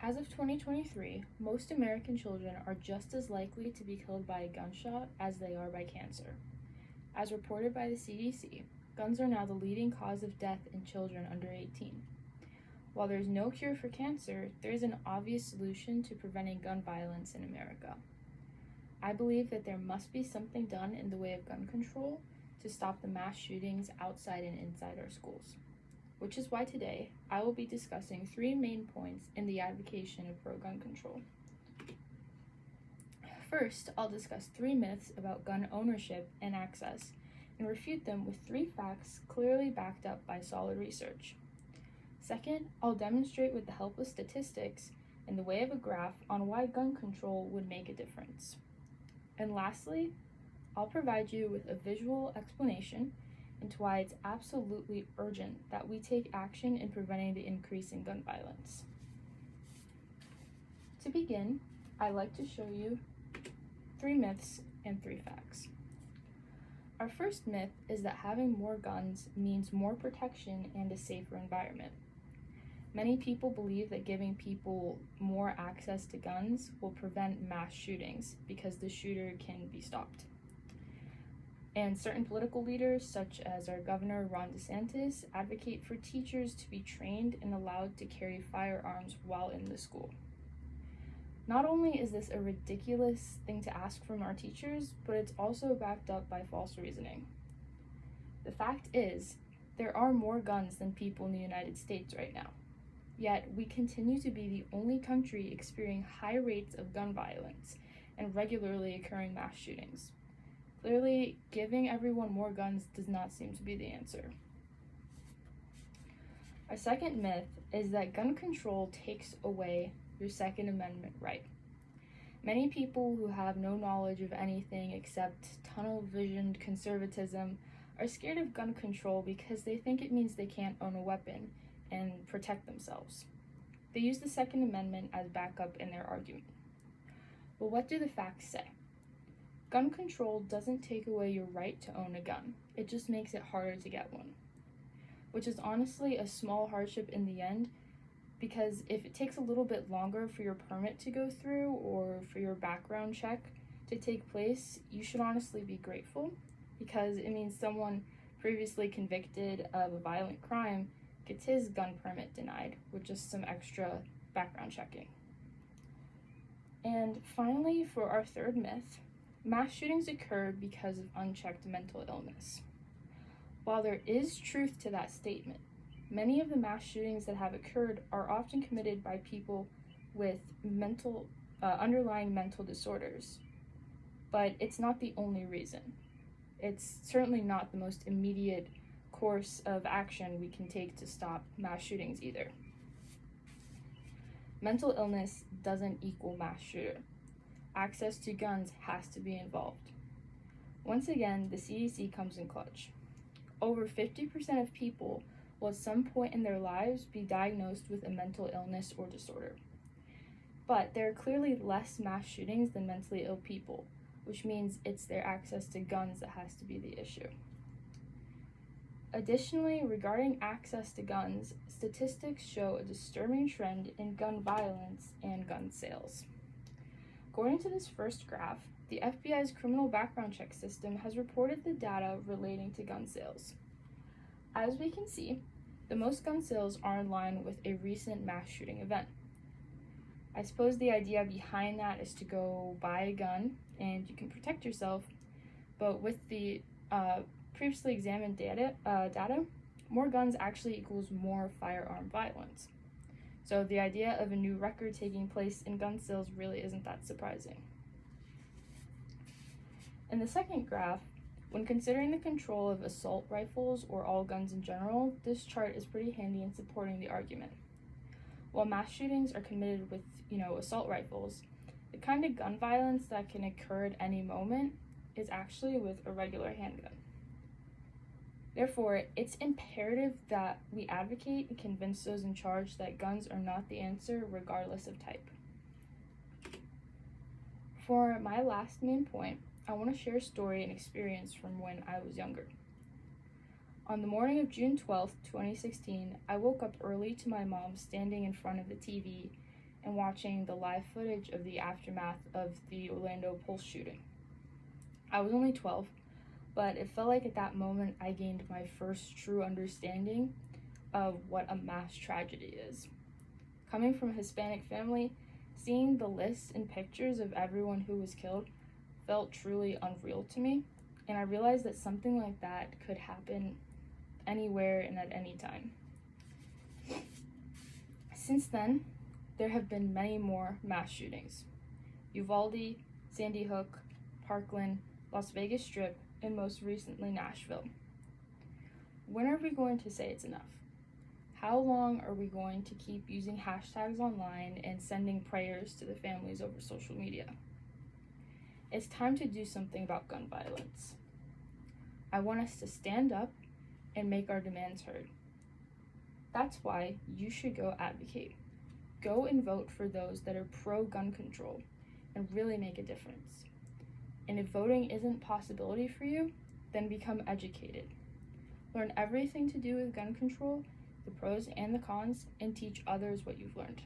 As of 2023, most American children are just as likely to be killed by a gunshot as they are by cancer. As reported by the CDC, guns are now the leading cause of death in children under 18. While there is no cure for cancer, there is an obvious solution to preventing gun violence in America. I believe that there must be something done in the way of gun control to stop the mass shootings outside and inside our schools, which is why today I will be discussing 3 main points in the advocacy of pro-gun control. First, I'll discuss 3 myths about gun ownership and access and refute them with 3 facts clearly backed up by solid research. Second, I'll demonstrate with the help of statistics in the way of a graph on why gun control would make a difference. And lastly, I'll provide you with a visual explanation into why it's absolutely urgent that we take action in preventing the increase in gun violence. To begin, I'd like to show you 3 myths and 3 facts. Our first myth is that having more guns means more protection and a safer environment. Many people believe that giving people more access to guns will prevent mass shootings because the shooter can be stopped. And certain political leaders, such as our Governor Ron DeSantis, advocate for teachers to be trained and allowed to carry firearms while in the school. Not only is this a ridiculous thing to ask from our teachers, but it's also backed up by false reasoning. The fact is, there are more guns than people in the United States right now. Yet, we continue to be the only country experiencing high rates of gun violence and regularly occurring mass shootings. Clearly, giving everyone more guns does not seem to be the answer. A second myth is that gun control takes away your Second Amendment right. Many people who have no knowledge of anything except tunnel-visioned conservatism are scared of gun control because they think it means they can't own a weapon and protect themselves. They use the Second Amendment as backup in their argument. But what do the facts say? Gun control doesn't take away your right to own a gun. It just makes it harder to get one, which is honestly a small hardship in the end, because if it takes a little bit longer for your permit to go through or for your background check to take place, you should honestly be grateful, because it means someone previously convicted of a violent crime gets his gun permit denied with just some extra background checking. And finally, for our third myth, mass shootings occur because of unchecked mental illness. While there is truth to that statement, many of the mass shootings that have occurred are often committed by people with underlying mental disorders. But it's not the only reason. It's certainly not the most immediate course of action we can take to stop mass shootings either. Mental illness doesn't equal mass shooter. Access to guns has to be involved. Once again, the CDC comes in clutch. Over 50% of people will at some point in their lives be diagnosed with a mental illness or disorder. But there are clearly less mass shootings than mentally ill people, which means it's their access to guns that has to be the issue. Additionally, regarding access to guns, statistics show a disturbing trend in gun violence and gun sales. According to this first graph, the FBI's criminal background check system has reported the data relating to gun sales. As we can see, the most gun sales are in line with a recent mass shooting event. I suppose the idea behind that is to go buy a gun and you can protect yourself, but with the previously examined data, more guns actually equals more firearm violence. So the idea of a new record taking place in gun sales really isn't that surprising. In the second graph, when considering the control of assault rifles or all guns in general, this chart is pretty handy in supporting the argument. While mass shootings are committed with, assault rifles, the kind of gun violence that can occur at any moment is actually with a regular handgun. Therefore, it's imperative that we advocate and convince those in charge that guns are not the answer regardless of type. For my last main point, I want to share a story and experience from when I was younger. On the morning of June 12th, 2016, I woke up early to my mom standing in front of the TV and watching the live footage of the aftermath of the Orlando Pulse shooting. I was only 12, but it felt like at that moment I gained my first true understanding of what a mass tragedy is. Coming from a Hispanic family, seeing the lists and pictures of everyone who was killed felt truly unreal to me, and I realized that something like that could happen anywhere and at any time. Since then, there have been many more mass shootings. Uvalde, Sandy Hook, Parkland, Las Vegas Strip, and most recently Nashville. When are we going to say it's enough? How long are we going to keep using hashtags online and sending prayers to the families over social media? It's time to do something about gun violence. I want us to stand up and make our demands heard. That's why you should go advocate. Go and vote for those that are pro-gun control and really make a difference. And if voting isn't a possibility for you, then become educated. Learn everything to do with gun control, the pros and the cons, and teach others what you've learned.